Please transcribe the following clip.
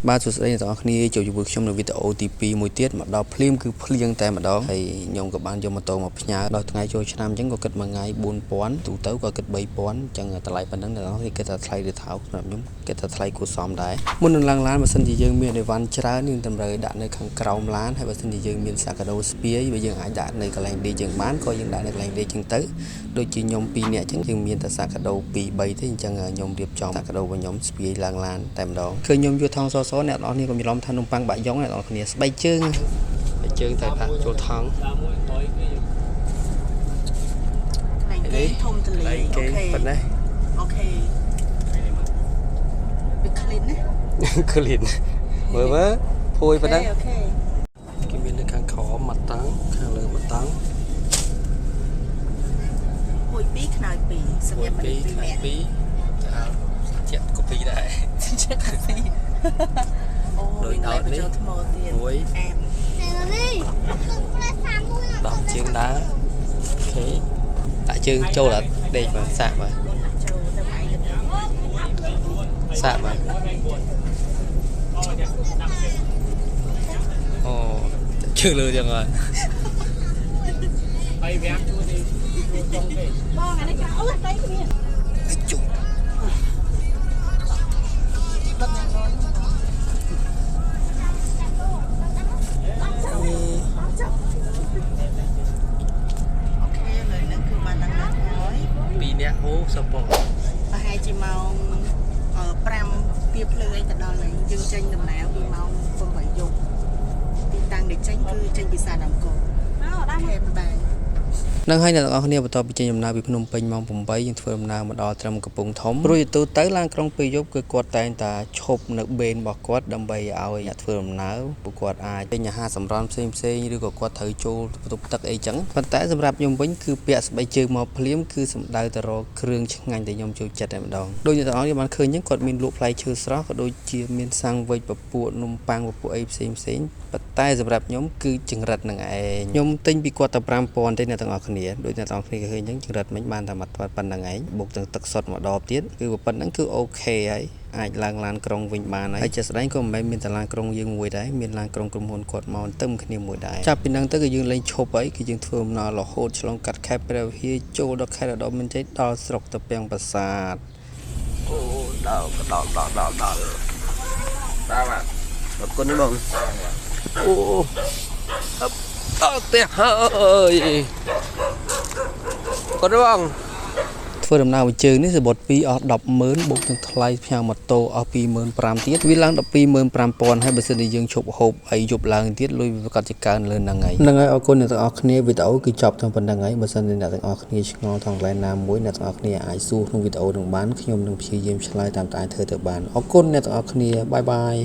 បាទសួស្តីអ្នកទាំងអស់គ្នាចូលជាមួយខ្ញុំនៅវីដេអូទី2មួយទៀតមកដល់ភ្លាមគឺភ្លៀងតែម្ដងហើយខ្ញុំក៏បានយកម៉ូតូមកផ្ញើដល់ថ្ងៃចូលឆ្នាំអញ្ចឹងក៏គិតមួយថ្ងៃ4000ទូទៅក៏គិត3000អញ្ចឹងតម្លៃប៉ុណ្ណឹងអ្នកទាំងអស់គ្នាគិតថាថ្លៃឬថោកសម្រាប់ខ្ញុំគិតថាថ្លៃគួរសមដែរមុននឹងឡើងឡានបើសិនជាយើងមានអីវ៉ាន់ច្រើនយើងតម្រូវដាក់នៅខាងក្រោមឡានហើយបើសិនជាយើងមានសាកាដូស្ពាយបើយើងអាចដាក់នៅកន្លែងដេកយើងបានក៏យើងដាក់នៅកន្លែងដេកអញ្ចឹងទៅដូចជាខ្ញុំ2នាក់អញ្ចឹងយើងមានតែសាកាដូ2 3ទេអញ្ចឹងខ្ញុំរៀបចំសាកាដូរបស់ខ្ញុំស្ពាយឡើងឡានតែម្ដងឃើញខ្ញុំយកថងសសអ្នកទាំងអស់គ្នាកុំច្រឡំថានំប៉័ងបាក់យ៉ុងអ្នកទាំងអស់គ្នាស្បែកជើងតែផាក់ចូលថងគេធំទលេអូខេប៉ុណ្ណេះអូខេវា clean ណា clean មើលភួយប៉ុណ្ណឹងអូខេគេមាននៅខាងក្រោមមកតាំងខាងលើមកតាំងភួយ2ខ្នើយ2សម្រាប់មនុស្ស2នាក់2ចាក់កូពីដែរចាក់កូពីអូដូចដល់នេះថ្មទៀតអែមនេះដល់ជើងដែរអូខេដាក់ជើងចូលដល់ដេកមកសាក់មកចូលទៅឯងសាក់មកអូជើងលើចឹងហើយហើយវាជួយទីចូលទេបងអានេះចាក់អូដៃគ្នាជុំ2នាក់អូសពប្រហែលជាម៉ោង5ទៀបភ្លើងអីទៅដល់ហើយយើងចេញដំណើរពីម៉ោង8យប់ទីតាំងដែលចេញគឺចេញពីសានអង្គរដល់ហេតុដែរនឹងហើយអ្នកទាំងអស់គ្នាបន្តពីចេញដំណើរពីភ្នំពេញម៉ោង8យើងធ្វើដំណើរមកដល់ត្រឹមកំពង់ធំរួចទៅឡានក្រុងពេលយប់គឺគាត់តែងតែឈប់នៅបេនរបស់គាត់ដើម្បីឲ្យអ្នកធ្វើដំណើរពួកគាត់អាចទិញអាហារសម្រន់ផ្សេងឬក៏គាត់ត្រូវចូលបន្ទប់ទឹកអីចឹងប៉ុន្តែសម្រាប់ខ្ញុំវិញគឺពាក់ស្បែកជើងមកភ្លាមគឺសំដៅទៅរកគ្រឿងឆ្ងាញ់ដែលខ្ញុំចូលចិត្តតែម្ដងដូចអ្នកទាំងអស់គ្នាបានឃើញចឹងគាត់មានលក់ផ្លែឈើស្រស់ក៏ដូចជាមានសាំងវិចពពួកនំប៉័ងពពួកអីផ្សេងប៉ុន្តែសម្រាប់ខ្ញុំគឺចង្រិតនឹងឯងខ្ញុំទិញពីគាត់តែ5000ទេអ្នកទាំងអស់គ្នាដូចអ្នកទាំងអស់គ្នាឃើញចឹងចង្រិតមិញបានតែមកប៉ុណ្្នឹងឯងបូកទាំងទឹកសុទ្ធមកដបទៀតគឺប៉ុណ្្នឹងគឺអូខេហើយអាចឡើងឡានក្រុងវិញបានហើយជាក់ស្ដែងក៏មិនមែនមានតែឡានក្រុងយើងមួយដែរមានឡានក្រុងក្រុមហ៊ុនគាត់មកទឹមគ្នាមួយដែរចាប់ពីហ្នឹងទៅគឺយើងលេងឈប់ហើយគឺយើងធ្វើដំណើររហូតឆ្លងកាត់ខេត្តព្រះវិហារចូលដល់ខេត្តឧត្តរមានជ័យដល់ស្រុកតាពាំងប្រាសាទអូដល់បាទអរគុណនេះបងអូដល់ផ្ទះហើយគាត់បងធ្វើដំណើរមួយជើងនេះសបុត2អស់100000បូកទាំងថ្លៃផ្ញើម៉ូតូអស់25000ទៀតវាឡើងដល់25000ហើយបើសិនជាយើងឈប់ហូបអីយប់ឡើងទៀតលុយវាក៏ជាកើនលើហ្នឹងហើយអរគុណអ្នកទាំងអស់គ្នាវីដេអូគឺចប់ទាំងប៉ុណ្្នឹងហើយបើសិនជាអ្នកទាំងអស់គ្នាឆ្ងល់ថងឡែនណាមួយអ្នកទាំងអស់គ្នាអាចសួរក្នុងវីដេអូនឹងបានខ្ញុំនឹងព្យាយាមឆ្លើយតាមតែអាចធ្វើទៅបានអរគុណអ្នកទាំងអស់គ្នាបាយ